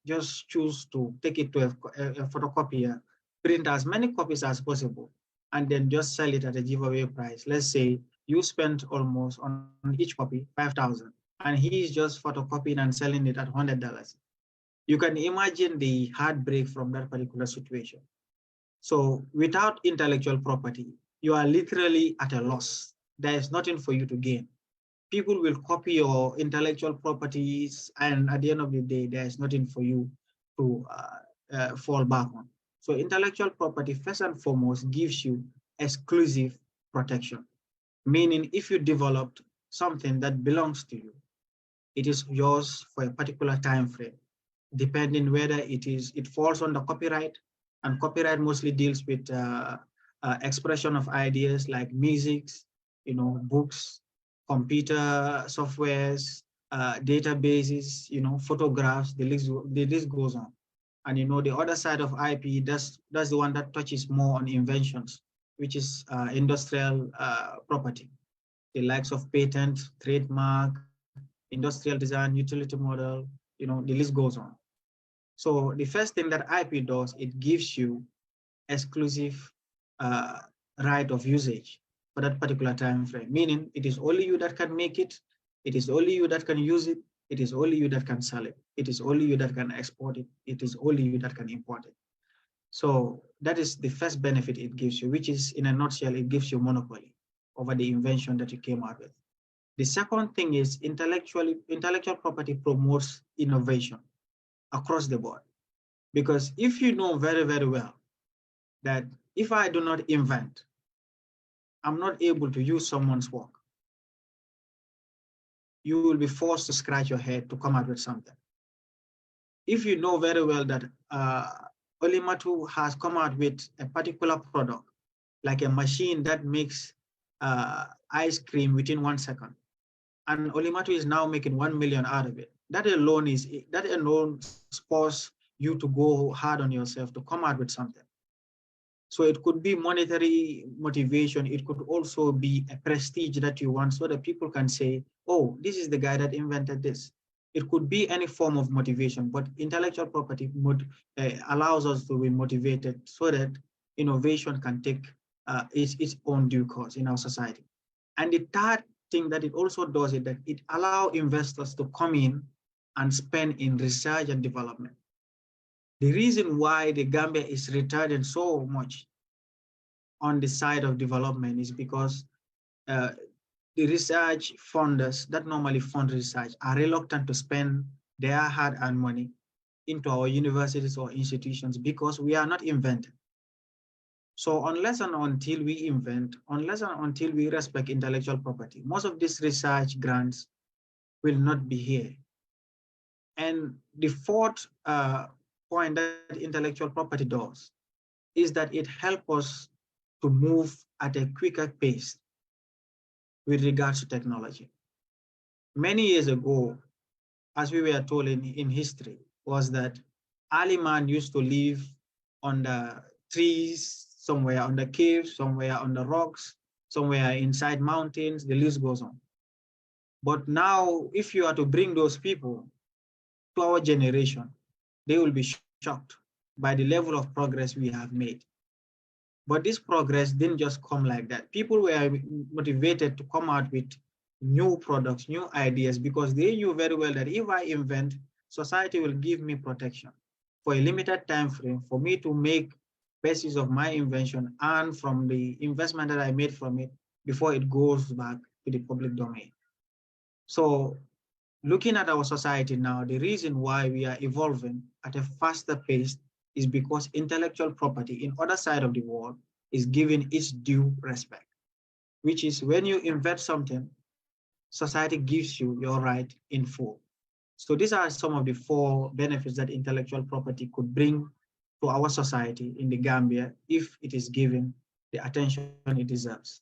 just choose to take it to a photocopier, print as many copies as possible, and then just sell it at a giveaway price. Let's say you spent almost on each copy 5,000, and he is just photocopying and selling it at $100. You can imagine the heartbreak from that particular situation. So without intellectual property, you are literally at a loss. There is nothing for you to gain. People will copy your intellectual properties, and at the end of the day, there is nothing for you to fall back on. So intellectual property, first and foremost, gives you exclusive protection, meaning if you developed something that belongs to you, it is yours for a particular time frame, depending whether it falls under copyright, and copyright mostly deals with expression of ideas like music, books, computer softwares, databases, photographs. The list goes on. And the other side of IP, that's the one that touches more on inventions, which is industrial property, the likes of patent, trademark, industrial design, utility model, the list goes on. So the first thing that IP does, it gives you exclusive right of usage for that particular time frame, meaning it is only you that can make it is only you that can use it is only you that can sell it is only you that can export it is only you that can import it. So that is the first benefit it gives you, which is, in a nutshell, it gives you monopoly over the invention that you came out with. The second thing is intellectual property promotes innovation across the board. Because if you know very, very well that if I do not invent, I'm not able to use someone's work, you will be forced to scratch your head to come out with something. If you know very well that Olimatu has come out with a particular product, like a machine that makes ice cream within 1 second, and Olimatu is now making 1 million out of it, that alone spurs you to go hard on yourself to come out with something. So it could be monetary motivation. It could also be a prestige that you want, so that people can say, oh, this is the guy that invented this. It could be any form of motivation, but intellectual property allows us to be motivated so that innovation can take its own due course in our society. And the third thing that it also does is that it allows investors to come in and spend in research and development. The reason why the Gambia is retarding so much on the side of development is because the research funders that normally fund research are reluctant to spend their hard-earned money into our universities or institutions because we are not inventing. So unless and until we invent, unless and until we respect intellectual property, most of these research grants will not be here. And the fourth point that intellectual property does is that it helps us to move at a quicker pace with regards to technology. Many years ago, as we were told in history, was that early man used to live on the trees, somewhere on the caves, somewhere on the rocks, somewhere inside mountains, the list goes on. But now, if you are to bring those people to our generation, they will be shocked by the level of progress we have made. But this progress didn't just come like that. People were motivated to come out with new products, new ideas, because they knew very well that if I invent, society will give me protection for a limited time frame for me to make basis of my invention and from the investment that I made from it before it goes back to the public domain. So looking at our society now, the reason why we are evolving at a faster pace is because intellectual property in other side of the world is given its due respect, which is when you invent something, society gives you your right in full. So these are some of the 4 benefits that intellectual property could bring to our society in the Gambia if it is given the attention it deserves.